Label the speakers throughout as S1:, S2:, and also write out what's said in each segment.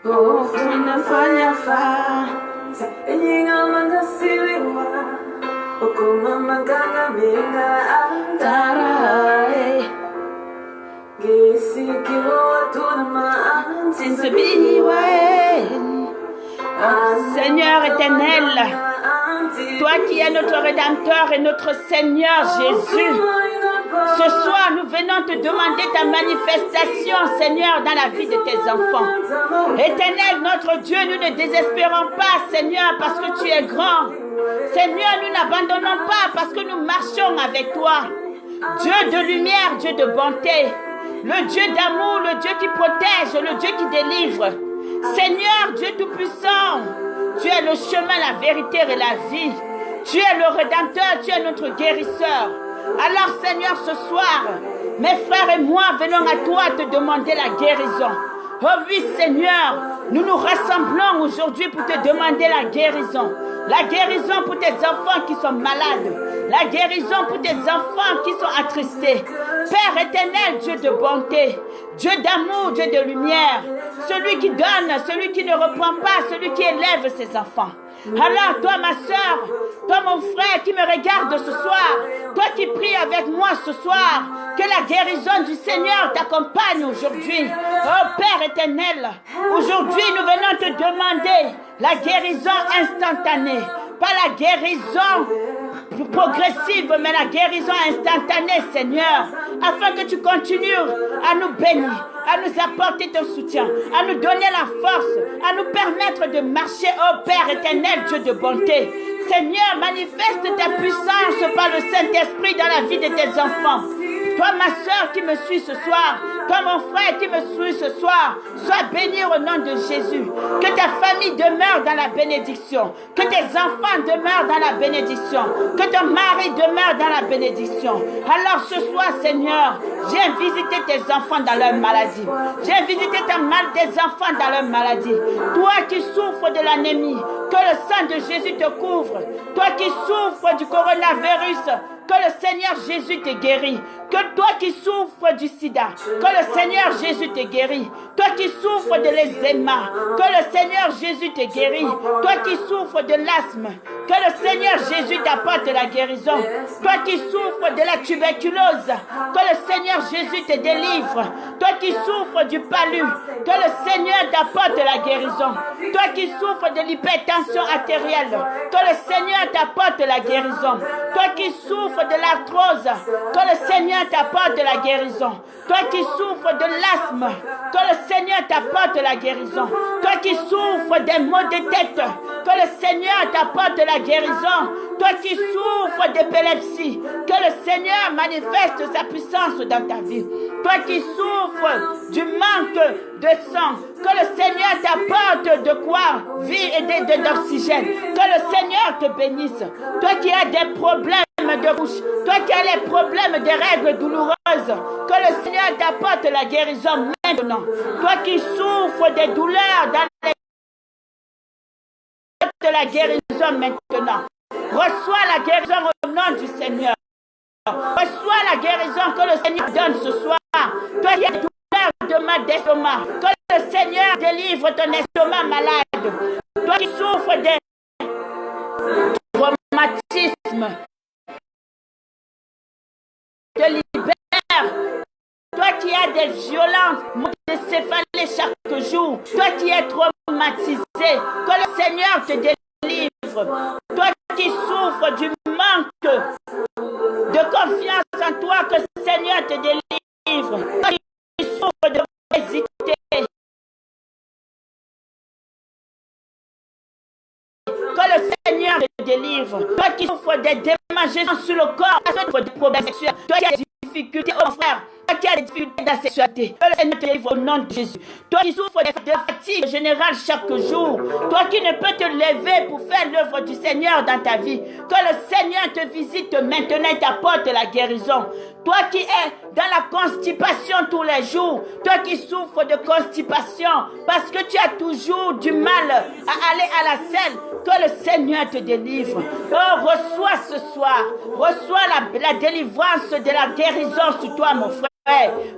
S1: tunafanya faa enyinga mandasiliwa okoma manganga minga atarai gesikiwa tunama sinsabiwa. Seigneur éternel, toi qui es notre Rédempteur et notre Seigneur Jésus, ce soir nous venons te demander ta manifestation, Seigneur, dans la vie de tes enfants. Éternel, notre Dieu, nous ne désespérons pas, Seigneur, parce que tu es grand. Seigneur, nous n'abandonnons pas parce que nous marchons avec toi. Dieu de lumière, Dieu de bonté, le Dieu d'amour, le Dieu qui protège, le Dieu qui délivre. Seigneur, Dieu Tout-Puissant, tu es le chemin, la vérité et la vie. Tu es le Rédempteur, tu es notre guérisseur. Alors Seigneur, ce soir, mes frères et moi venons à toi te demander la guérison. Oh oui Seigneur, nous nous rassemblons aujourd'hui pour te demander la guérison. La guérison pour tes enfants qui sont malades. La guérison pour tes enfants qui sont attristés. Père éternel, Dieu de bonté, Dieu d'amour, Dieu de lumière. Celui qui donne, celui qui ne reprend pas, celui qui élève ses enfants. Alors toi ma soeur, toi mon frère qui me regarde ce soir, toi qui pries avec moi ce soir, que la guérison du Seigneur t'accompagne aujourd'hui. Oh Père éternel, aujourd'hui nous venons te demander la guérison instantanée, pas la guérison progressive, mais la guérison instantanée, Seigneur, afin que tu continues à nous bénir, à nous apporter ton soutien, à nous donner la force, à nous permettre de marcher, ô Père éternel, Dieu de bonté. Seigneur, manifeste ta puissance par le Saint-Esprit dans la vie de tes enfants. Toi, ma soeur qui me suis ce soir, toi, mon frère qui me suit ce soir, sois béni au nom de Jésus. Que ta famille demeure dans la bénédiction. Que tes enfants demeurent dans la bénédiction. Que ton mari demeure dans la bénédiction. Alors ce soir, Seigneur, viens visiter tes enfants dans leur maladie. Viens visiter tes enfants dans leur maladie. Toi qui souffres de l'anémie, que le sang de Jésus te couvre. Toi qui souffres du coronavirus, que le Seigneur Jésus te guérit. Que toi qui souffres du sida, que le Seigneur Jésus te guérit. Toi qui souffres de l'eczéma, que le Seigneur Jésus te guérit. Toi qui souffres de l'asthme, que le Seigneur Jésus t'apporte la guérison. Toi qui souffres de la tuberculose, que le Seigneur Jésus te délivre. Toi qui souffres du palu, que le Seigneur t'apporte la guérison. Toi qui souffres de l'hypertension artérielle, que le Seigneur t'apporte la guérison. Toi qui souffres de l'arthrose, que le Seigneur t'apporte la guérison. Toi qui souffres de l'asthme, que le Seigneur t'apporte la guérison. Toi qui souffres des maux de tête, que le Seigneur t'apporte la guérison. Toi qui souffres d'épilepsie, que le Seigneur manifeste sa puissance dans ta vie. Toi qui souffres du manque de sang, que le Seigneur t'apporte de quoi vivre et d'oxygène. Que le Seigneur te bénisse. Toi qui as des problèmes de bouche, toi qui as les problèmes des règles douloureuses, que le Seigneur t'apporte la guérison maintenant. Toi qui souffres des douleurs dans les... la guérison maintenant. Reçois la guérison au nom du Seigneur. Reçois la guérison que le Seigneur donne ce soir. Toi qui as des douleurs de mal d'estomac, que le Seigneur délivre ton estomac malade. Toi qui souffres des traumatismes, te libère. Toi qui as des violences de céphalée chaque jour, toi qui es traumatisé, que le Seigneur te délivre. Toi qui souffres du manque de confiance en toi, que le Seigneur te délivre. Toi qui souffres de hésiter, que le Seigneur te délivre. Toi qui souffres des démangeaisons sur le corps, toi qui as des problèmes sexuels, toi qui as des difficultés, oh frère, toi qui as des difficultés dans la sexualité, que le Seigneur te délivre au nom de Jésus. Toi qui souffres de fatigue générale chaque jour, toi qui ne peux te lever pour faire l'œuvre du Seigneur dans ta vie, que le Seigneur te visite maintenant et t'apporte la guérison. Toi qui es dans la constipation tous les jours, toi qui souffres de constipation parce que tu as toujours du mal à aller à la selle, que le Seigneur te délivre. Oh, reçois ce soir, reçois la délivrance de la guérison sur toi, mon frère.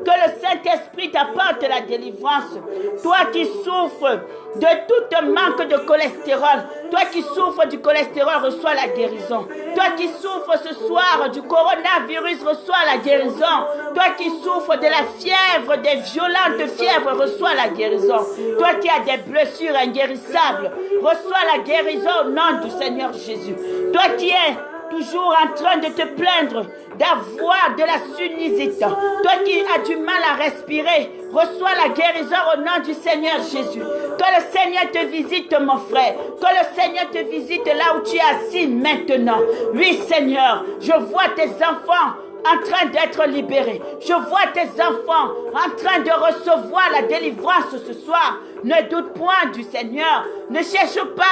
S1: Que le Saint-Esprit t'apporte la délivrance. Toi qui souffres de tout manque de cholestérol, toi qui souffres du cholestérol, reçois la guérison. Toi qui souffres ce soir du coronavirus, reçois la guérison. Toi qui souffres de la fièvre, des violentes fièvres, reçois la guérison. Toi qui as des blessures inguérissables, reçois la guérison au nom du Seigneur Jésus. Toi qui es toujours en train de te plaindre d'avoir de la sinusite, toi qui as du mal à respirer, reçois la guérison au nom du Seigneur Jésus. Que le Seigneur te visite, mon frère. Que le Seigneur te visite là où tu es assis maintenant. Oui, Seigneur, je vois tes enfants en train d'être libérés. Je vois tes enfants en train de recevoir la délivrance ce soir. Ne doute point du Seigneur. Ne cherche pas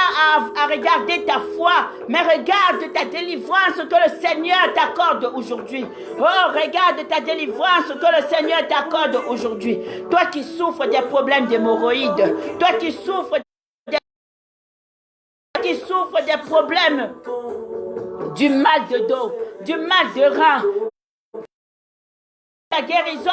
S1: à regarder ta foi, mais regarde ta délivrance que le Seigneur t'accorde aujourd'hui. Oh, regarde ta délivrance que le Seigneur t'accorde aujourd'hui. Toi qui souffres des problèmes d'hémorroïdes, toi qui souffres des problèmes du mal de dos, du mal de rein, la guérison,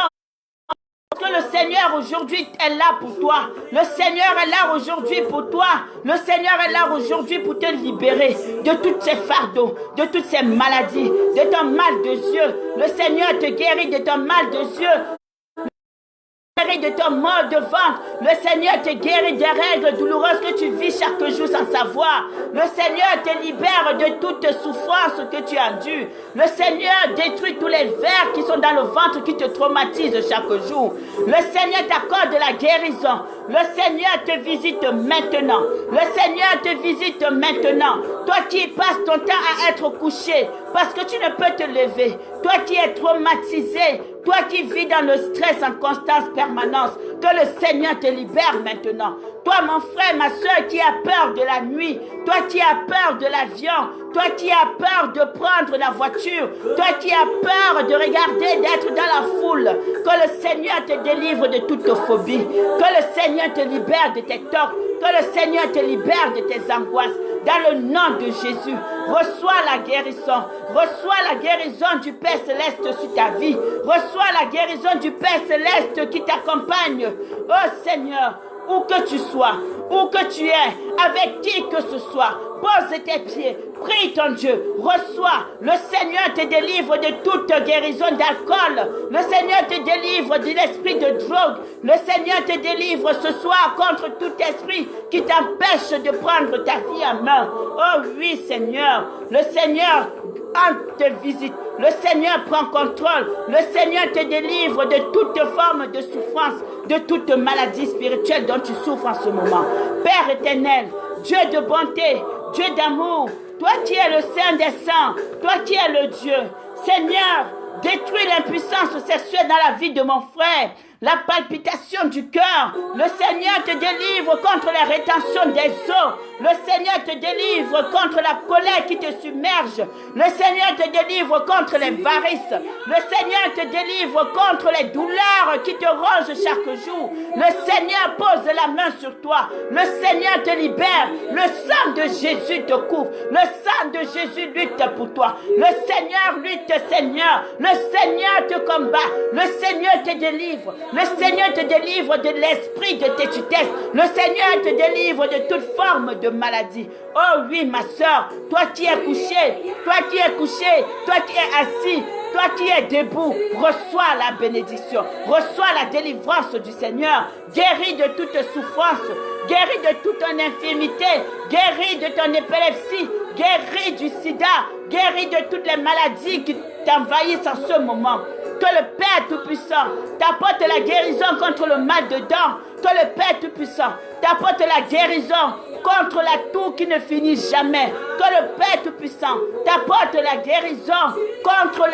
S1: que le Seigneur aujourd'hui est là pour toi. Le Seigneur est là aujourd'hui pour toi. Le Seigneur est là aujourd'hui pour te libérer de tous ces fardeaux, de toutes ces maladies, de ton mal de yeux. Le Seigneur te guérit de ton mal de yeux, de ton mal de ventre. Le Seigneur te guérit des règles douloureuses que tu vis chaque jour sans savoir. Le Seigneur te libère de toute souffrance que tu as due. Le Seigneur détruit tous les vers qui sont dans le ventre qui te traumatisent chaque jour. Le Seigneur t'accorde la guérison. Le Seigneur te visite maintenant. Le Seigneur te visite maintenant. Toi qui passes ton temps à être couché parce que tu ne peux te lever. Toi qui es traumatisé. Toi qui vis dans le stress en constance permanence. Que le Seigneur te libère maintenant. Toi mon frère, ma soeur qui a peur de la nuit. Toi qui as peur de l'avion. Toi qui as peur de prendre la voiture. Toi qui as peur de regarder, d'être dans la foule. Que le Seigneur te délivre de toute phobie. Que le Seigneur te libère de tes torts. Que le Seigneur te libère de tes angoisses. Dans le nom de Jésus, reçois la guérison. Reçois la guérison du Père Céleste sur ta vie. Reçois la guérison du Père Céleste qui t'accompagne. Oh Seigneur, où que tu sois, où que tu es, avec qui que ce soit, pose tes pieds, prie ton Dieu, reçois. Le Seigneur te délivre de toute guérison d'alcool. Le Seigneur te délivre de l'esprit de drogue. Le Seigneur te délivre ce soir contre tout esprit qui t'empêche de prendre ta vie en main. Oh oui Seigneur, le Seigneur te visite. Le Seigneur prend contrôle. Le Seigneur te délivre de toute forme de souffrance, de toute maladie spirituelle dont tu souffres en ce moment. Père éternel, Dieu de bonté, Dieu d'amour, toi qui es le Saint des saints, toi qui es le Dieu, Seigneur, détruis l'impuissance sexuelle dans la vie de mon frère. La palpitation du cœur. Le Seigneur te délivre contre la rétention des eaux. Le Seigneur te délivre contre la colère qui te submerge. Le Seigneur te délivre contre les varices. Le Seigneur te délivre contre les douleurs qui te rongent chaque jour. Le Seigneur pose la main sur toi. Le Seigneur te libère. Le sang de Jésus te couvre. Le sang de Jésus lutte pour toi. Le Seigneur lutte, Seigneur. Le Seigneur te combat. Le Seigneur te délivre. Le Seigneur te délivre de l'esprit de tétutesse. Le Seigneur te délivre de toute forme de maladie. Oh oui, ma soeur, toi qui es couché, toi qui es couché, toi qui es assis, toi qui es debout, reçois la bénédiction, reçois la délivrance du Seigneur. Guéris de toute souffrance, guéris de toute ton infirmité, guéris de ton épilepsie, guéris du sida, guéris de toutes les maladies qui t'envahissent en ce moment. Que le Père Tout-Puissant t'apporte la guérison contre le mal de dents. Que le Père Tout-Puissant t'apporte la guérison contre la toux qui ne finit jamais. Que le Père Tout-Puissant t'apporte la guérison contre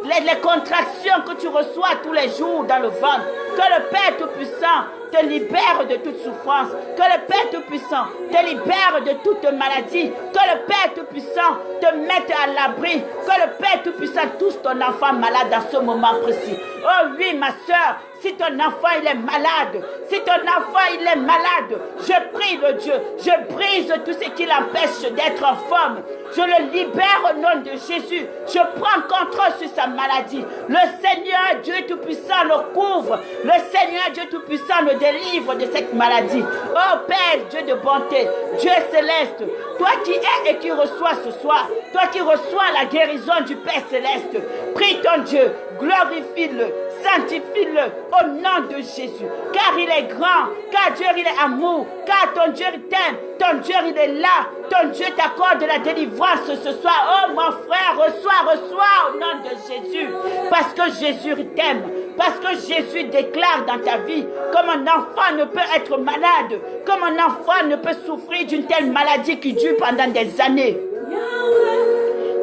S1: les contractions que tu reçois tous les jours dans le ventre. Que le Père Tout-Puissant te libère de toute souffrance. Que le Père Tout-Puissant te libère de toute maladie. Que le Père Tout-Puissant te mette à l'abri. Que le Père Tout-Puissant touche ton enfant malade dans ce moment précis. Oh oui, ma soeur, Si ton enfant il est malade, si ton enfant il est malade, je prie le Dieu, je brise tout ce qui l'empêche d'être en forme. Je le libère au nom de Jésus. Je prends contrôle sur sa maladie. Le Seigneur Dieu Tout-Puissant le couvre. Le Seigneur Dieu Tout-Puissant le délivre de cette maladie. Oh Père, Dieu de bonté, Dieu céleste, toi qui es et qui reçois ce soir, toi qui reçois la guérison du Père céleste, prie ton Dieu, glorifie-le, sanctifie-le au nom de Jésus. Car il est grand, car Dieu il est amour, car ton Dieu il t'aime, ton Dieu il est là, ton Dieu t'accorde la délivrance ce soir. Oh mon frère, reçois au nom de Jésus. Parce que Jésus t'aime, parce que Jésus déclare dans ta vie comme un enfant ne peut être malade, comme un enfant ne peut souffrir d'une telle maladie qui dure pendant des années.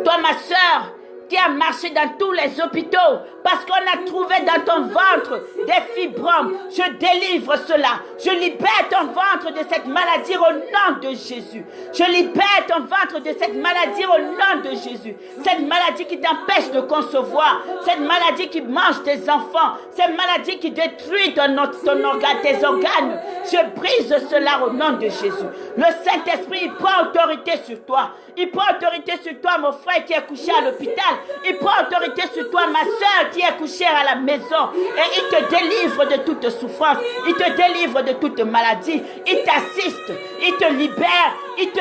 S1: Toi ma soeur, qui a marché dans tous les hôpitaux parce qu'on a trouvé dans ton ventre des fibromes. Je délivre cela. Je libère ton ventre de cette maladie au nom de Jésus. Je libère ton ventre de cette maladie au nom de Jésus. Cette maladie qui t'empêche de concevoir. Cette maladie qui mange tes enfants. Cette maladie qui détruit tes organes. Je brise cela au nom de Jésus. Le Saint-Esprit, il prend autorité sur toi. Il prend autorité sur toi, mon frère qui est couché à l'hôpital. Il prend autorité sur toi, ma soeur qui est couchée à la maison. Et il te délivre de toute souffrance. Il te délivre de toute maladie. Il t'assiste. Il te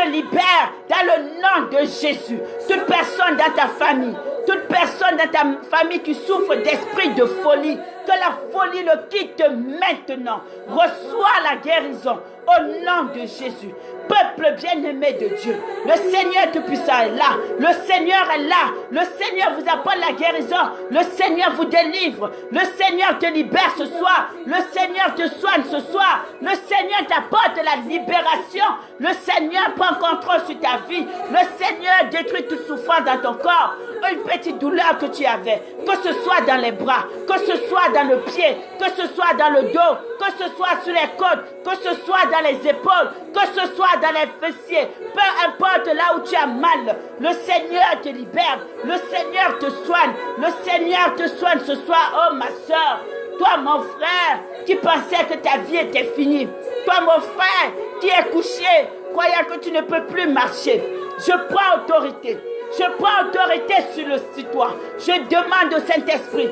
S1: libère dans le nom de Jésus. Toute personne dans ta famille, toute personne dans ta famille qui souffre d'esprit de folie, que la folie le quitte maintenant. Reçois la guérison au nom de Jésus. Peuple bien-aimé de Dieu, le Seigneur Tout-Puissant est là. Le Seigneur est là. Le Seigneur vous apporte la guérison. Le Seigneur vous délivre. Le Seigneur te libère ce soir. Le Seigneur te soigne ce soir. Le Seigneur t'apporte la libération. Le Seigneur prend contrôle sur ta vie. Le Seigneur détruit toute souffrance dans ton corps. Une petite douleur que tu avais, que ce soit dans les bras, que ce soit dans le pied, que ce soit dans le dos, que ce soit sur les côtes, que ce soit dans les épaules, que ce soit dans les fessiers, peu importe là où tu as mal, le Seigneur te libère, le Seigneur te soigne, le Seigneur te soigne ce soir. Oh ma soeur, toi mon frère qui pensais que ta vie était finie, toi mon frère qui est couché, croyant que tu ne peux plus marcher, je prends autorité. Je prends autorité sur toi. Je demande au Saint-Esprit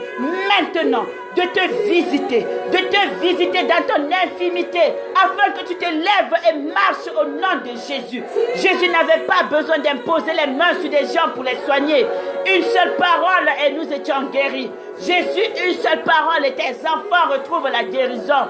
S1: maintenant de te visiter dans ton infimité, afin que tu te lèves et marches au nom de Jésus. Jésus n'avait pas besoin d'imposer les mains sur des gens pour les soigner. Une seule parole et nous étions guéris. Jésus, une seule parole et tes enfants retrouvent la guérison.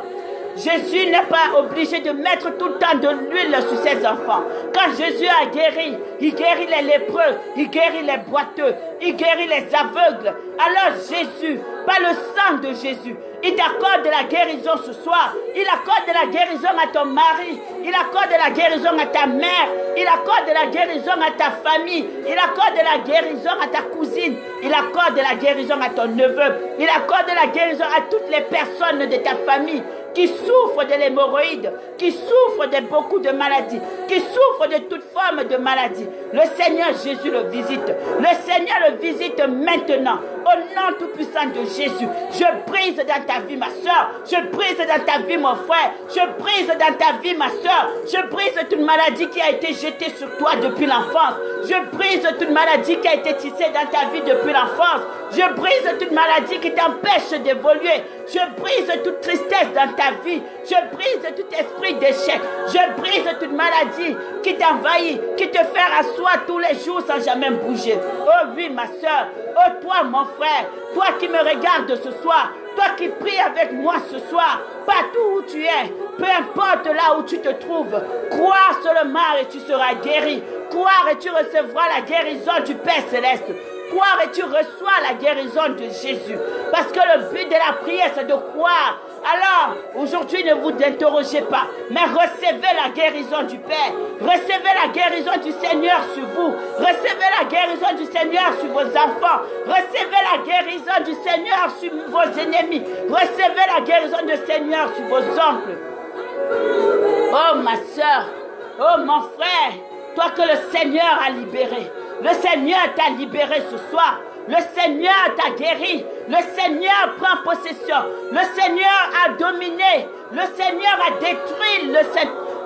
S1: Jésus n'est pas obligé de mettre tout le temps de l'huile sur ses enfants. Quand Jésus a guéri, il guérit les lépreux, il guérit les boiteux, il guérit les aveugles. Alors Jésus, par le sang de Jésus, il t'accorde de la guérison ce soir. Il accorde de la guérison à ton mari. Il accorde de la guérison à ta mère. Il accorde de la guérison à ta famille. Il accorde de la guérison à ta cousine. Il accorde de la guérison à ton neveu. Il accorde de la guérison à toutes les personnes de ta famille qui souffrent de l'hémorroïde, qui souffrent de beaucoup de maladies, qui souffrent de toute forme de maladie. Le Seigneur Jésus le visite. Le Seigneur le visite maintenant. Au nom tout-puissant de Jésus, je brise dans ta vie ma soeur, je brise dans ta vie mon frère, je brise dans ta vie ma soeur, je brise toute maladie qui a été jetée sur toi depuis l'enfance, je brise toute maladie qui a été tissée dans ta vie depuis l'enfance, je brise toute maladie qui t'empêche d'évoluer, je brise toute tristesse dans ta vie, je brise tout esprit d'échec, je brise toute maladie qui t'envahit, qui te fait asseoir tous les jours sans jamais bouger. Oh oui ma soeur, oh toi mon frère, toi qui me regardes ce soir, toi qui pries avec moi ce soir, partout où tu es, peu importe là où tu te trouves, crois seulement et tu seras guéri. Croire et tu recevras la guérison du Père Céleste. Croire et tu reçois la guérison de Jésus. Parce que le but de la prière, c'est de croire. Alors, aujourd'hui, ne vous interrogez pas, mais recevez la guérison du Père. Recevez la guérison du Seigneur sur vous. Recevez la guérison du Seigneur sur vos enfants. Recevez la guérison du Seigneur sur vos ennemis. Recevez la guérison du Seigneur sur vos oncles. Oh ma soeur, oh mon frère, toi que le Seigneur a libéré. Le Seigneur t'a libéré ce soir. Le Seigneur t'a guéri. Le Seigneur prend possession. Le Seigneur a dominé. Le Seigneur a détruit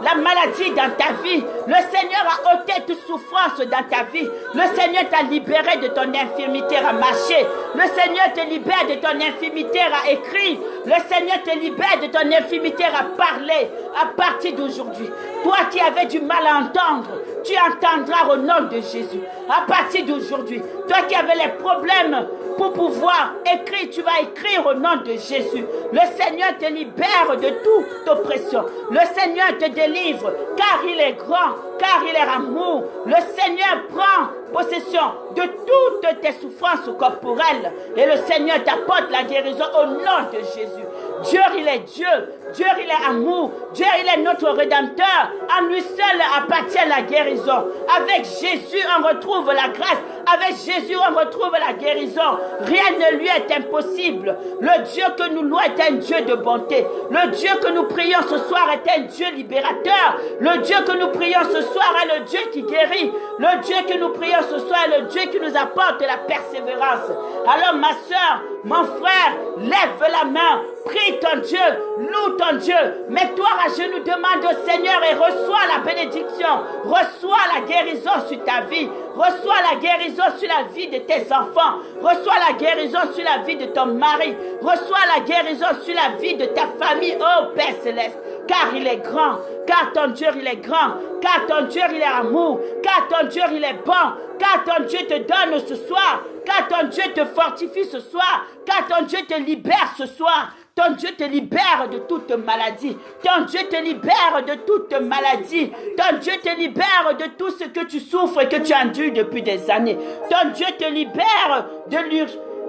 S1: la maladie dans ta vie. Le Seigneur a ôté toute souffrance dans ta vie. Le Seigneur t'a libéré de ton infirmité à marcher. Le Seigneur te libère de ton infirmité à écrire. Le Seigneur te libère de ton infirmité à parler. À partir d'aujourd'hui, toi qui avais du mal à entendre, tu entendras au nom de Jésus. À partir d'aujourd'hui, toi qui avais les problèmes pour pouvoir écrire, tu vas écrire au nom de Jésus. Le Seigneur te libère de toute oppression. Le Seigneur te délivre, car il est grand, car il est amour. Le Seigneur prend possession de toutes tes souffrances corporelles. Et le Seigneur t'apporte la guérison au nom de Jésus. Dieu, il est Dieu. Dieu, il est amour. Dieu, il est notre Rédempteur. À lui seul appartient la guérison. Avec Jésus, on retrouve la grâce. Avec Jésus, on retrouve la guérison. Rien ne lui est impossible. Le Dieu que nous louons est un Dieu de bonté. Le Dieu que nous prions ce soir est un Dieu libérateur. Le Dieu que nous prions ce soir est le Dieu qui guérit. Le Dieu que nous prions ce soir est le Dieu qui nous apporte la persévérance. Alors ma soeur, mon frère, lève la main. Prie ton Dieu, loue ton Dieu, mets-toi à genoux, demande au Seigneur et reçois la bénédiction, reçois la guérison sur ta vie, reçois la guérison sur la vie de tes enfants, reçois la guérison sur la vie de ton mari, reçois la guérison sur la vie de ta famille, oh Père Céleste, car il est grand, car ton Dieu il est grand, car ton Dieu il est amour, car ton Dieu il est bon, car ton Dieu te donne ce soir, car ton Dieu te fortifie ce soir, car ton Dieu te libère ce soir. Ton Dieu te libère de toute maladie. Ton Dieu te libère de toute maladie. Ton Dieu te libère de tout ce que tu souffres et que tu endures depuis des années. Ton Dieu te libère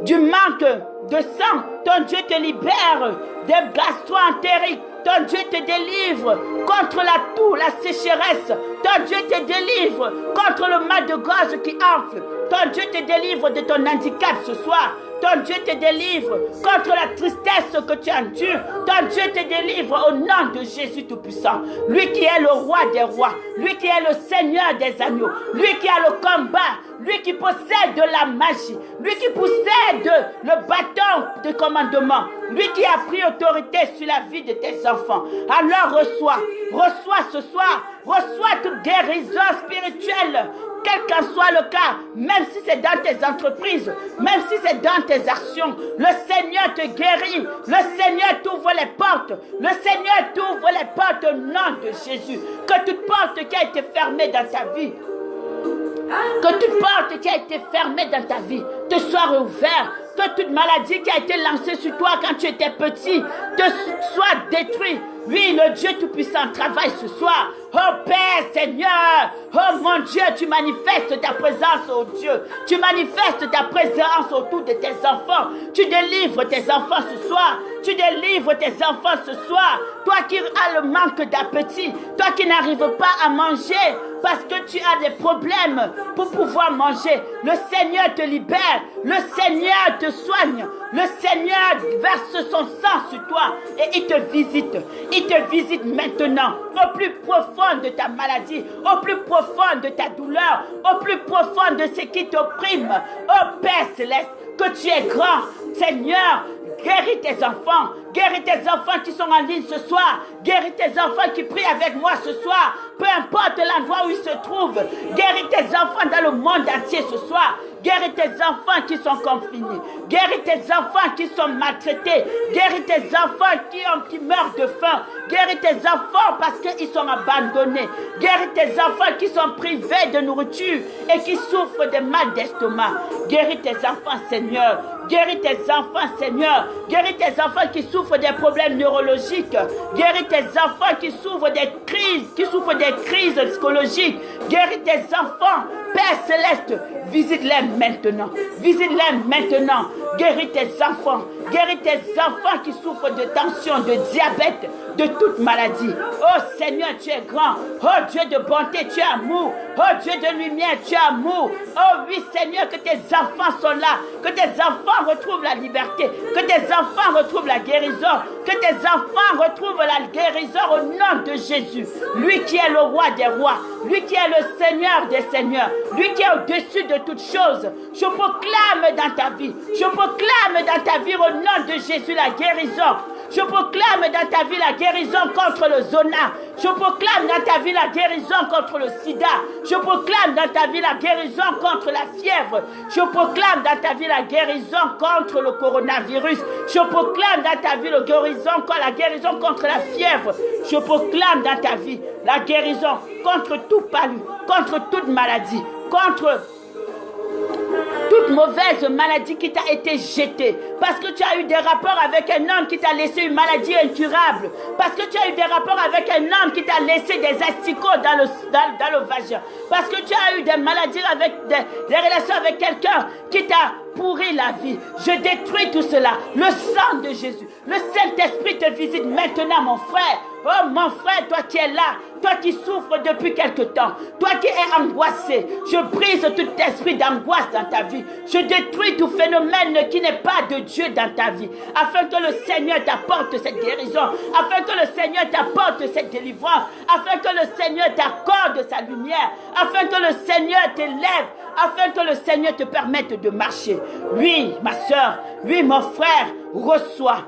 S1: du manque de sang. Ton Dieu te libère des gastro-entériques. Ton Dieu te délivre contre la toux, la sécheresse. Ton Dieu te délivre contre le mal de gorge qui enfle. Ton Dieu te délivre de ton handicap ce soir. Ton Dieu te délivre contre la tristesse que tu endures. Ton Dieu te délivre au nom de Jésus Tout-Puissant. Lui qui est le roi des rois. Lui qui est le Seigneur des agneaux. Lui qui a le combat. Lui qui possède de la magie. Lui qui possède le bâton de commandement. Lui qui a pris autorité sur la vie de tes enfants. Alors reçois ce soir. Reçois toute guérison spirituelle. Quel qu'en soit le cas, même si c'est dans tes entreprises, même si c'est dans tes actions, le Seigneur te guérit, le Seigneur t'ouvre les portes, le Seigneur t'ouvre les portes au nom de Jésus. Que toute porte qui a été fermée dans ta vie, que toute porte qui a été fermée dans ta vie te soit rouverte. Que toute maladie qui a été lancée sur toi quand tu étais petit te soit détruite. Oui, le Dieu Tout-Puissant travaille ce soir. Oh Père Seigneur, oh mon Dieu, tu manifestes ta présence, oh Dieu. Tu manifestes ta présence autour de tes enfants. Tu délivres tes enfants ce soir. Tu délivres tes enfants ce soir. Toi qui as le manque d'appétit, toi qui n'arrives pas à manger parce que tu as des problèmes pour pouvoir manger. Le Seigneur te libère. Le Seigneur te soigne. Le Seigneur verse son sang sur toi et il te visite. Il te visite maintenant au plus profond de ta maladie, au plus profond de ta douleur, au plus profond de ce qui t'opprime. Oh Père Céleste, que tu es grand, Seigneur. Guéris tes enfants qui sont en ligne ce soir. Guéris tes enfants qui prient avec moi ce soir. Peu importe l'endroit où ils se trouvent. Guéris tes enfants dans le monde entier ce soir. Guéris tes enfants qui sont confinés. Guéris tes enfants qui sont maltraités. Guéris tes enfants qui meurent de faim. Guéris tes enfants parce qu'ils sont abandonnés. Guéris tes enfants qui sont privés de nourriture et qui souffrent de mal d'estomac. Guéris tes enfants, Seigneur. Guéris tes enfants, Seigneur. Guéris tes enfants qui souffrent des problèmes neurologiques. Guéris tes enfants qui souffrent des crises psychologiques. Guéris tes enfants, Père Céleste. Visite-les maintenant. Visite-les maintenant. Guéris tes enfants Guéris tes enfants qui souffrent de tension, de diabète, de toute maladie. Oh Seigneur, tu es grand. Oh Dieu de bonté, tu es amour. Oh Dieu de lumière, tu es amour. Oh oui Seigneur, que tes enfants sont là. Que tes enfants retrouvent la liberté. Que tes enfants retrouvent la guérison. Que tes enfants retrouvent la guérison au nom de Jésus. Lui qui est le roi des rois. Lui qui est le Seigneur des seigneurs. Lui qui est au-dessus de toutes choses. Je proclame dans ta vie. Je proclame dans ta vie au nom de Jésus la guérison. Je proclame dans ta vie la guérison contre le zona. Je proclame dans ta vie la guérison contre le sida. Je proclame dans ta vie la guérison contre la fièvre. Je proclame dans ta vie la guérison contre le coronavirus. Je proclame dans ta vie la guérison contre la fièvre. Je proclame dans ta vie la guérison contre tout palu, contre toute maladie, contre toute mauvaise maladie qui t'a été jetée. Parce que tu as eu des rapports avec un homme qui t'a laissé une maladie incurable. Parce que tu as eu des rapports avec un homme qui t'a laissé des asticots dans le vagin. Parce que tu as eu des maladies avec des relations avec quelqu'un qui t'a pourri la vie. Je détruis tout cela. Le sang de Jésus. Le Saint-Esprit te visite maintenant, mon frère. Oh mon frère, toi qui es là, toi qui souffres depuis quelque temps, toi qui es angoissé, je brise tout esprit d'angoisse dans ta vie. Je détruis tout phénomène qui n'est pas de Dieu dans ta vie, afin que le Seigneur t'apporte cette guérison, afin que le Seigneur t'apporte cette délivrance, afin que le Seigneur t'accorde sa lumière, afin que le Seigneur t'élève, afin que le Seigneur te permette de marcher. Oui, ma soeur, oui, mon frère, reçois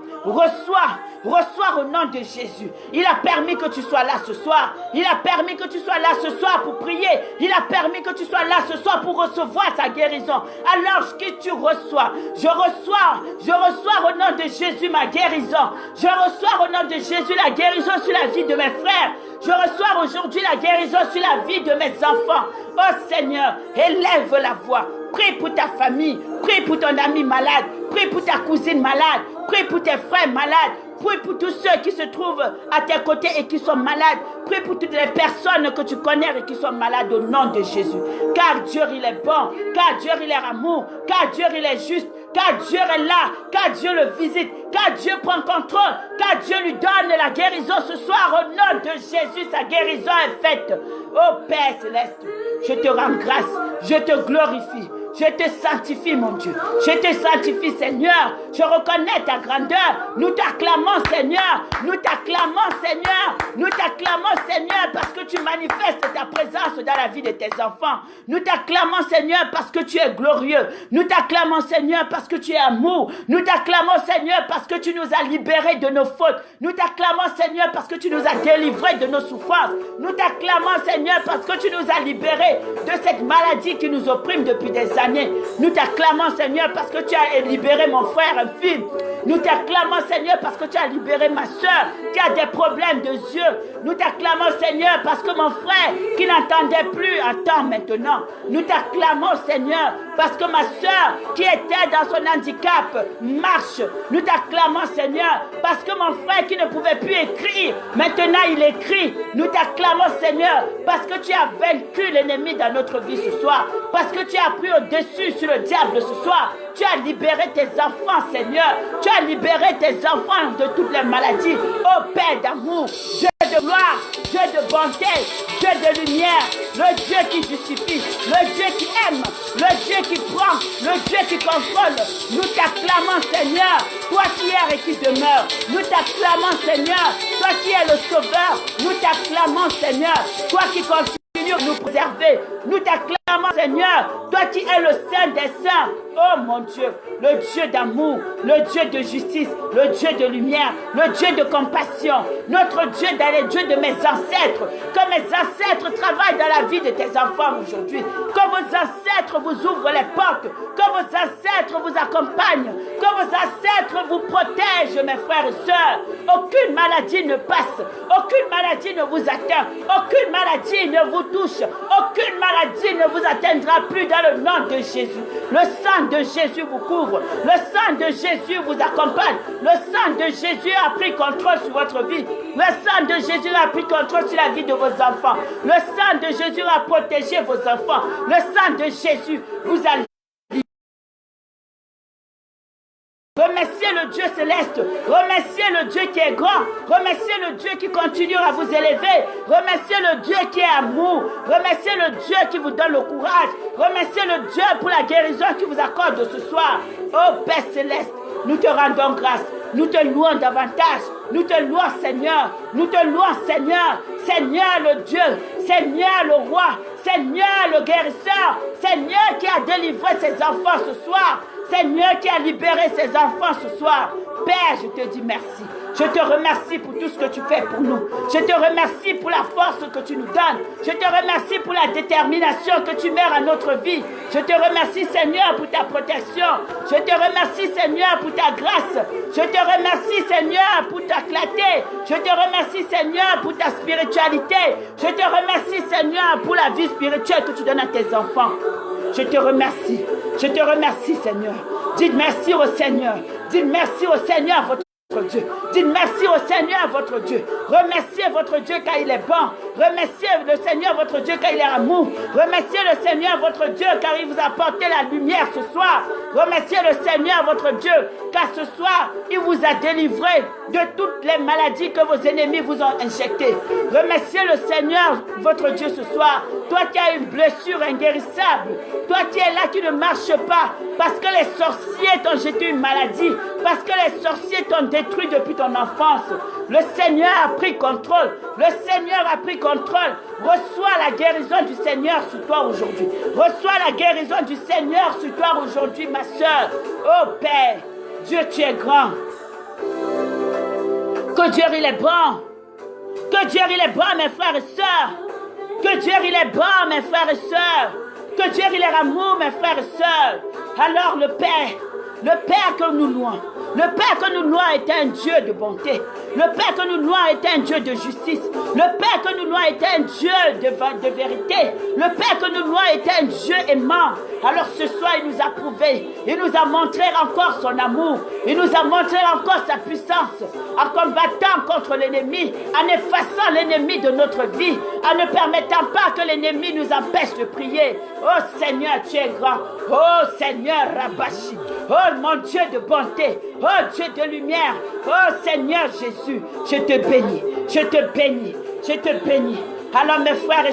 S1: au nom de Jésus. Il a permis que tu sois là ce soir. Il a permis que tu sois là ce soir pour prier. Il a permis que tu sois là ce soir pour recevoir sa guérison. Alors que tu reçois, je reçois au nom de Jésus ma guérison. Je reçois au nom de Jésus la guérison sur la vie de mes frères. Je reçois aujourd'hui la guérison sur la vie de mes enfants. Oh Seigneur, élève la voix. Prie pour ta famille. Prie pour ton ami malade. Prie pour ta cousine malade. Prie pour tes frères malades. Prie pour tous ceux qui se trouvent à tes côtés et qui sont malades. Prie pour toutes les personnes que tu connais et qui sont malades au nom de Jésus. Car Dieu, il est bon. Car Dieu, il est amour. Car Dieu, il est juste. Car Dieu est là. Car Dieu le visite. Car Dieu prend contrôle. Car Dieu lui donne la guérison ce soir. Au nom de Jésus, sa guérison est faite. Oh Père Céleste, je te rends grâce. Je te glorifie. Je te sanctifie, mon Dieu. Je te sanctifie, Seigneur. Je reconnais ta grandeur. Nous t'acclamons, Seigneur. Nous t'acclamons, Seigneur. Nous t'acclamons, Seigneur, parce que tu manifestes ta présence dans la vie de tes enfants. Nous t'acclamons, Seigneur, parce que tu es glorieux. Nous t'acclamons, Seigneur, parce que tu es amour. Nous t'acclamons, Seigneur, parce que tu nous as libérés de nos fautes. Nous t'acclamons, Seigneur, parce que tu nous as délivrés de nos souffrances. Nous t'acclamons, Seigneur, parce que tu nous as libérés de cette maladie qui nous opprime depuis des années. Nous t'acclamons, Seigneur, parce que tu as libéré mon frère infime. Nous t'acclamons, Seigneur, parce que tu as libéré ma soeur qui a des problèmes de yeux. Nous t'acclamons, Seigneur, parce que mon frère qui n'entendait plus entend maintenant. Nous t'acclamons, Seigneur, parce que ma soeur qui était dans son handicap marche. Nous t'acclamons, Seigneur, parce que mon frère qui ne pouvait plus écrire, maintenant il écrit. Nous t'acclamons, Seigneur, parce que tu as vaincu l'ennemi dans notre vie ce soir. Parce que tu as pris au-dessus sur le diable ce soir. Tu as libéré tes enfants, Seigneur. Tu as libéré tes enfants de toutes les maladies. Ô Père d'amour, Dieu de gloire, Dieu de bonté, Dieu de lumière, le Dieu qui justifie, le Dieu qui aime, le Dieu qui prend, le Dieu qui contrôle. Nous t'acclamons, Seigneur, toi qui es et qui demeure. Nous t'acclamons, Seigneur, toi qui es le sauveur. Nous t'acclamons, Seigneur, toi qui continue de nous préserver. Nous t'acclamons, Seigneur, toi qui es le Saint des Saints. Oh mon Dieu, le Dieu d'amour, le Dieu de justice, le Dieu de lumière, le Dieu de compassion, notre Dieu dans les dieux de mes ancêtres. Que mes ancêtres travaillent dans la vie de tes enfants aujourd'hui. Que vos ancêtres vous ouvrent les portes. Que vos ancêtres vous accompagnent. Que vos ancêtres vous protègent, mes frères et sœurs. Aucune maladie ne passe. Aucune maladie ne vous atteint. Aucune maladie ne vous touche. Aucune maladie ne vous atteindra plus dans le nom de Jésus. Le sang de Jésus vous couvre. Le sang de Jésus vous accompagne. Le sang de Jésus a pris contrôle sur votre vie. Le sang de Jésus a pris contrôle sur la vie de vos enfants. Le sang de Jésus a protégé vos enfants. Le sang de Jésus vous a. Remerciez le Dieu céleste. Remerciez le Dieu qui est grand. Remerciez le Dieu qui continue à vous élever. Remerciez le Dieu qui est amour. Remerciez le Dieu qui vous donne le courage. Remerciez le Dieu pour la guérison qu'il vous accorde ce soir. Oh Père céleste, nous te rendons grâce. Nous te louons davantage. Nous te louons, Seigneur. Nous te louons, Seigneur. Seigneur le Dieu. Seigneur le roi. Seigneur le guérisseur. Seigneur qui a délivré ses enfants ce soir. Seigneur qui a libéré ses enfants ce soir. Père, je te dis merci. Je te remercie pour tout ce que tu fais pour nous. Je te remercie pour la force que tu nous donnes. Je te remercie pour la détermination que tu mets à notre vie. Je te remercie, Seigneur, pour ta protection. Je te remercie, Seigneur, pour ta grâce. Je te remercie, Seigneur, pour ta clarté. Je te remercie, Seigneur, pour ta spiritualité. Je te remercie, Seigneur, pour la vie spirituelle que tu donnes à tes enfants. Je te remercie. Je te remercie, Seigneur. Dites merci au Seigneur. Dites merci au Seigneur, votre Dieu. Dites merci au Seigneur votre Dieu. Remerciez votre Dieu car il est bon. Remerciez le Seigneur votre Dieu car il est amour. Remerciez le Seigneur votre Dieu car il vous a apporté la lumière ce soir. Remerciez le Seigneur votre Dieu car ce soir il vous a délivré de toutes les maladies que vos ennemis vous ont injectées. Remerciez le Seigneur votre Dieu ce soir. Toi qui as une blessure inguérissable. Toi qui es là qui ne marche pas parce que les sorciers t'ont jeté une maladie. Parce que les sorciers t'ont détruit depuis ton enfance. Le Seigneur a pris contrôle. Le Seigneur a pris contrôle. Reçois la guérison du Seigneur sur toi aujourd'hui. Reçois la guérison du Seigneur sur toi aujourd'hui, ma soeur. Oh Père, Dieu, tu es grand. Que Dieu, il est bon. Que Dieu, il est bon, mes frères et sœurs. Que Dieu, il est bon, mes frères et sœurs. Que Dieu, il est amour, mes frères et sœurs. Alors le Père que nous louons, le Père que nous louons est un Dieu de bonté. Le Père que nous louons est un Dieu de justice. Le Père que nous louons est un Dieu de vérité. Le Père que nous louons est un Dieu aimant. Alors ce soir, il nous a prouvé. Il nous a montré encore son amour. Il nous a montré encore sa puissance. En combattant contre l'ennemi, en effaçant l'ennemi de notre vie, en ne permettant pas que l'ennemi nous empêche de prier. Oh Seigneur, tu es grand. Oh Seigneur, Rabashi. Oh mon Dieu de bonté. Oh Dieu de lumière. Oh Seigneur Jésus, je te bénis. Je te bénis. Je te bénis. Alors mes frères et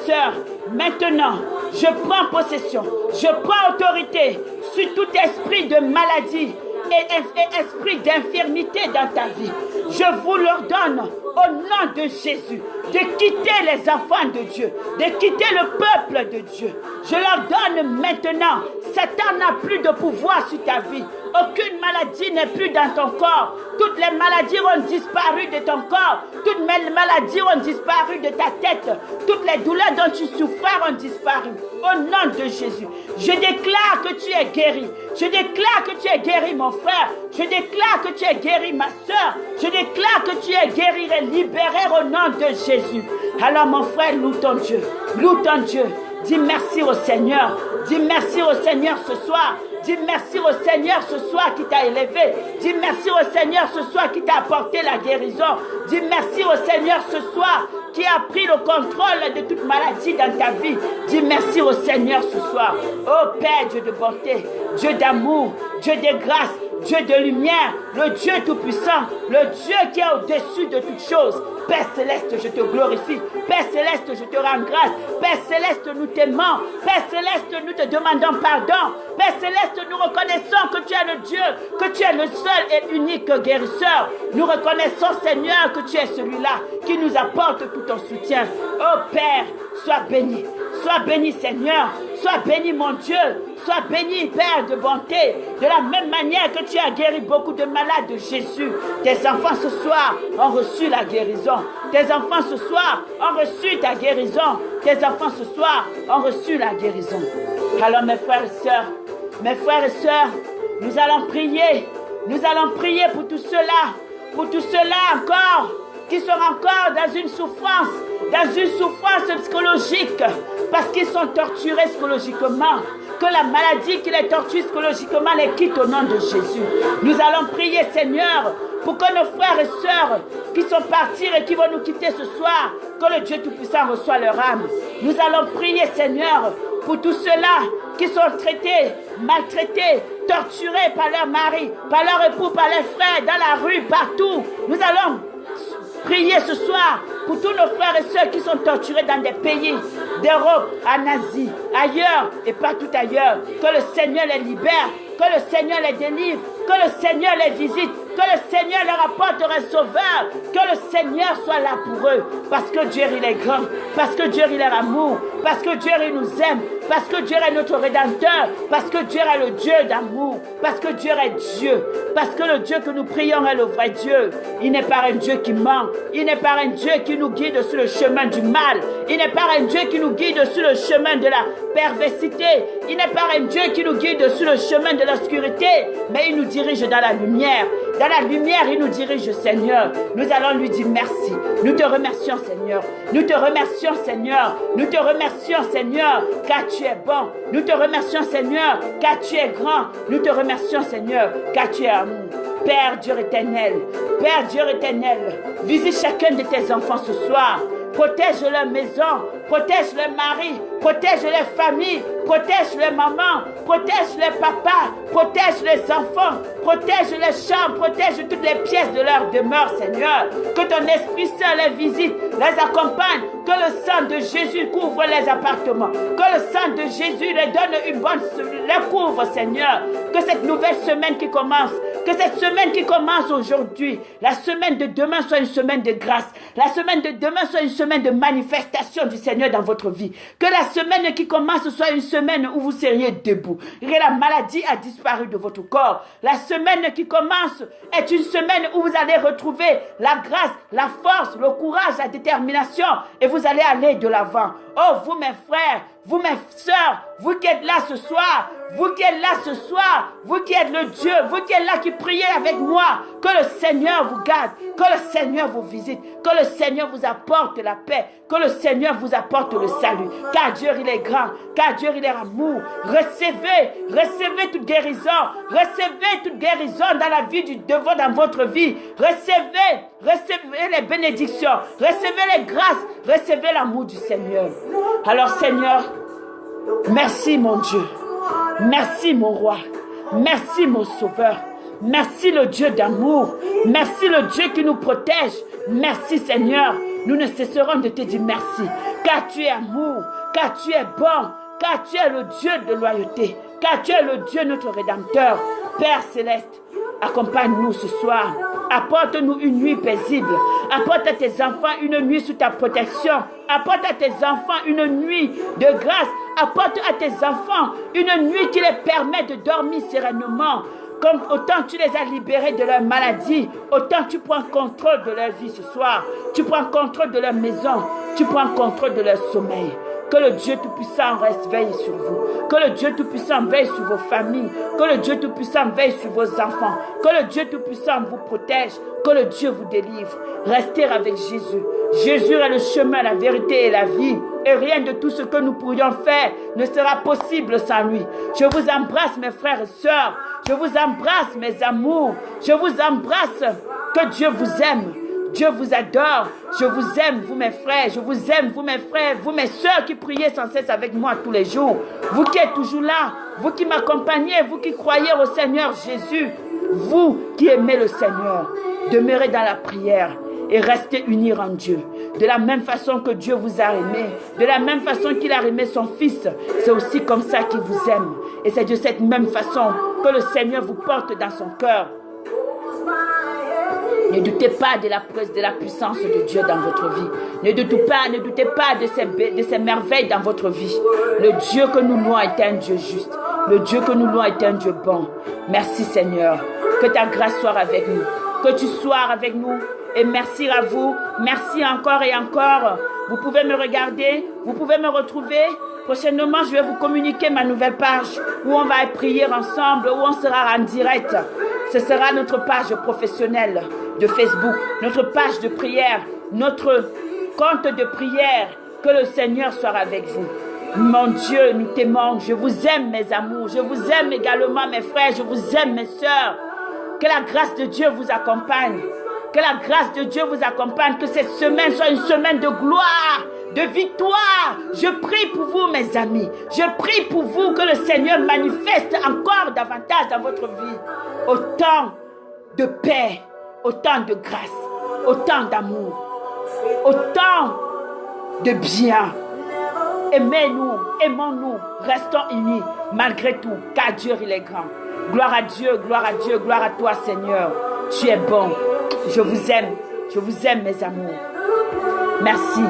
S1: sœurs, maintenant, je prends possession. Je prends autorité sur tout esprit de maladie et esprit d'infirmité dans ta vie. Je vous l'ordonne au nom de Jésus de quitter les enfants de Dieu, de quitter le peuple de Dieu. Je leur donne maintenant, Satan n'a plus de pouvoir sur ta vie. Aucune maladie n'est plus dans ton corps. Toutes les maladies ont disparu de ton corps. Toutes les maladies ont disparu de ta tête. Toutes les douleurs dont tu souffrais ont disparu. Au nom de Jésus, je déclare que tu es guéri. Je déclare que tu es guéri, mon frère. Je déclare que tu es guéri, ma soeur. Je déclare que tu es guéri et libéré au nom de Jésus. Alors, mon frère, loue ton Dieu. Loue ton Dieu. Dis merci au Seigneur. Dis merci au Seigneur ce soir. Dis merci au Seigneur ce soir qui t'a élevé. Dis merci au Seigneur ce soir qui t'a apporté la guérison. Dis merci au Seigneur ce soir qui a pris le contrôle de toute maladie dans ta vie. Dis merci au Seigneur ce soir. Oh Père, Dieu de bonté, Dieu d'amour, Dieu de grâce, Dieu de lumière, le Dieu tout-puissant, le Dieu qui est au-dessus de toutes choses. Père Céleste, je te glorifie. Père Céleste, je te rends grâce. Père Céleste, nous t'aimons. Père Céleste, nous te demandons pardon. Père Céleste, nous reconnaissons que tu es le Dieu, que tu es le seul et unique guérisseur. Nous reconnaissons, Seigneur, que tu es celui-là qui nous apporte tout ton soutien. Oh Père, sois béni. Sois béni, Seigneur. Sois béni, mon Dieu. Sois béni, Père de bonté. De la même manière que tu as guéri beaucoup de malades de Jésus. Tes enfants ce soir ont reçu la guérison. Tes enfants ce soir ont reçu ta guérison. Tes enfants ce soir ont reçu la guérison. Alors mes frères et sœurs, nous allons prier. Nous allons prier pour tous ceux-là encore qui sont encore dans une souffrance psychologique parce qu'ils sont torturés psychologiquement. Que la maladie qui les torture psychologiquement les quitte au nom de Jésus. Nous allons prier, Seigneur, pour que nos frères et sœurs qui sont partis et qui vont nous quitter ce soir, que le Dieu Tout-Puissant reçoive leur âme. Nous allons prier, Seigneur, pour tous ceux-là qui sont traités, maltraités, torturés par leur mari, par leur époux, par leurs frères, dans la rue, partout. Nous allons prier ce soir pour tous nos frères et sœurs qui sont torturés dans des pays d'Europe, en Asie, ailleurs et partout ailleurs. Que le Seigneur les libère, que le Seigneur les délivre, que le Seigneur les visite, que le Seigneur leur apporte un sauveur, que le Seigneur soit là pour eux. Parce que Dieu, il est grand, parce que Dieu, il est amour, parce que Dieu, il nous aime, parce que Dieu est notre Rédempteur, parce que Dieu est le Dieu d'amour, parce que Dieu est Dieu, parce que le Dieu que nous prions est le vrai Dieu. Il n'est pas un Dieu qui ment, il n'est pas un Dieu qui nous guide sur le chemin du mal, il n'est pas un Dieu qui nous guide sur le chemin de la perversité, il n'est pas un Dieu qui nous guide sur le chemin de l'obscurité, mais il nous dirige dans la lumière. Dans la lumière, il nous dirige, Seigneur. Nous allons lui dire merci. Nous te remercions, Seigneur. Nous te remercions, Seigneur. Nous te remercions, Seigneur, car tu es bon. Nous te remercions, Seigneur, car tu es grand. Nous te remercions, Seigneur, car tu es amour. Père Dieu éternel, Père Dieu éternel, visite chacun de tes enfants ce soir. Protège leur maison, protège leur mari, protège leur famille, protège leur maman, protège leur papa, protège les enfants, protège les chambres, protège toutes les pièces de leur demeure, Seigneur. Que ton Esprit Saint les visite, les accompagne, que le sang de Jésus couvre les appartements, que le sang de Jésus les donne une bonne, les couvre, Seigneur. Que cette nouvelle semaine qui commence, que cette semaine qui commence aujourd'hui, la semaine de demain soit une semaine de grâce, la semaine de demain soit une semaine de manifestation du Seigneur dans votre vie. Que la semaine qui commence soit une semaine où vous seriez debout, que la maladie a disparu de votre corps. La semaine qui commence est une semaine où vous allez retrouver la grâce, la force, le courage, la détermination et vous allez aller de l'avant. Oh, vous mes frères, vous mes sœurs, vous qui êtes là ce soir, vous qui êtes là ce soir, vous qui êtes le Dieu, vous qui êtes là qui priez avec moi, que le Seigneur vous garde, que le Seigneur vous visite, que le Seigneur vous apporte la paix, que le Seigneur vous apporte le salut, car Dieu il est grand, car Dieu il est amour. Recevez toute guérison dans la vie du devant dans votre vie. Recevez les bénédictions, recevez les grâces, recevez l'amour du Seigneur. Alors Seigneur, merci mon Dieu, merci mon roi, merci mon sauveur, merci le Dieu d'amour, merci le Dieu qui nous protège, merci Seigneur, nous ne cesserons de te dire merci, car tu es amour, car tu es bon, car tu es le Dieu de loyauté, car tu es le Dieu notre Rédempteur. Père Céleste, accompagne-nous ce soir. Apporte-nous une nuit paisible. Apporte à tes enfants une nuit sous ta protection. Apporte à tes enfants une nuit de grâce. Apporte à tes enfants une nuit qui les permet de dormir sereinement. Comme autant tu les as libérés de leur maladie, autant tu prends contrôle de leur vie ce soir. Tu prends contrôle de leur maison. Tu prends contrôle de leur sommeil. Que le Dieu Tout-Puissant reste veille sur vous. Que le Dieu Tout-Puissant veille sur vos familles. Que le Dieu Tout-Puissant veille sur vos enfants. Que le Dieu Tout-Puissant vous protège. Que le Dieu vous délivre. Restez avec Jésus. Jésus est le chemin, la vérité et la vie. Et rien de tout ce que nous pourrions faire ne sera possible sans lui. Je vous embrasse mes frères et sœurs. Je vous embrasse mes amours. Je vous embrasse. Que Dieu vous aime. Dieu vous adore, je vous aime, vous mes frères, je vous aime, vous mes frères, vous mes sœurs qui priez sans cesse avec moi tous les jours. Vous qui êtes toujours là, vous qui m'accompagnez, vous qui croyez au Seigneur Jésus, vous qui aimez le Seigneur, demeurez dans la prière et restez unis en Dieu. De la même façon que Dieu vous a aimé, de la même façon qu'il a aimé son Fils, c'est aussi comme ça qu'il vous aime. Et c'est de cette même façon que le Seigneur vous porte dans son cœur. Ne doutez pas de la puissance de Dieu dans votre vie. Ne doutez pas de ses merveilles dans votre vie. Le Dieu que nous louons est un Dieu juste. Le Dieu que nous louons est un Dieu bon. Merci Seigneur. Que ta grâce soit avec nous. Que tu sois avec nous. Et merci à vous. Merci encore et encore. Vous pouvez me regarder. Vous pouvez me retrouver. Prochainement, je vais vous communiquer ma nouvelle page où on va prier ensemble, où on sera en direct. Ce sera notre page professionnelle de Facebook, notre page de prière, notre compte de prière. Que le Seigneur soit avec vous. Mon Dieu, nous t'aimons. Je vous aime, mes amours. Je vous aime également, mes frères. Je vous aime, mes sœurs. Que la grâce de Dieu vous accompagne. Que la grâce de Dieu vous accompagne. Que cette semaine soit une semaine de gloire. de victoire. Je prie pour vous, mes amis. Je prie pour vous que le Seigneur manifeste encore davantage dans votre vie autant de paix, autant de grâce, autant d'amour, autant de bien. Aimez-nous, aimons-nous, restons unis malgré tout, car Dieu il est grand. Gloire à Dieu, gloire à Dieu, gloire à toi Seigneur. Tu es bon. Je vous aime mes amours. Merci.